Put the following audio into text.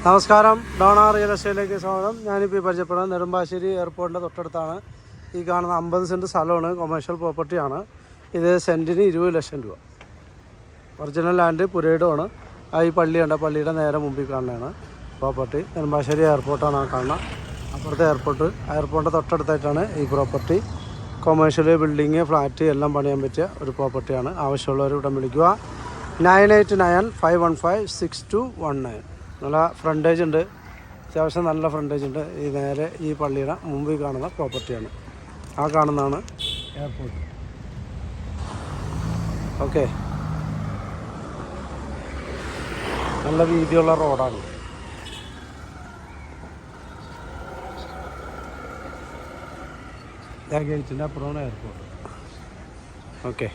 നമസ്കാരം, Donna real എസ്റ്റേറ്റിലേക്ക് സ്വാഗതം. ഞാനിപ്പോൾ പരിചയപ്പെടുന്നത് നെടുമ്പാശ്ശേരി എയർപോർട്ടിൻ്റെ തൊട്ടടുത്താണ്. ഈ കാണുന്ന 50 സെൻറ്റ് സ്ഥലമാണ്, കൊമേഴ്ഷ്യൽ പ്രോപ്പർട്ടിയാണ്. ഇത് സെൻറ്റിന് 20 ലക്ഷം രൂപ. ഒറിജിനൽ ലാൻഡ് പുരയിടമാണ്. ഈ പള്ളിയുണ്ട്, പള്ളിയുടെ നേരെ മുമ്പിൽ കാണുന്നതാണ് പ്രോപ്പർട്ടി. നെടുമ്പാശ്ശേരി എയർപോർട്ടാണ് ആ കാണുന്നത്. അപ്പുറത്തെ എയർപോർട്ടിൻ്റെ തൊട്ടടുത്തായിട്ടാണ് ഈ പ്രോപ്പർട്ടി. കൊമേഴ്ഷ്യൽ ബിൽഡിങ്, ഫ്ലാറ്റ് എല്ലാം പണിയാൻ പറ്റിയ ഒരു പ്രോപ്പർട്ടിയാണ്. ആവശ്യമുള്ളവർ ഇവിടെ വിളിക്കുക. 9895156219. നല്ല ഫ്രണ്ടേജ് ഉണ്ട്, അത്യാവശ്യം നല്ല ഫ്രണ്ടേജ് ഉണ്ട്. ഈ നേരെ ഈ പള്ളിയുടെ മുമ്പിൽ കാണുന്ന പ്രോപ്പർട്ടിയാണ്. ആ കാണുന്നതാണ് എയർപോർട്ട്. ഓക്കെ, നല്ല വീതിയുള്ള റോഡാണ്. ഗേറ്റിൻ്റെ അപ്പുറമാണ് എയർപോർട്ട്. ഓക്കെ.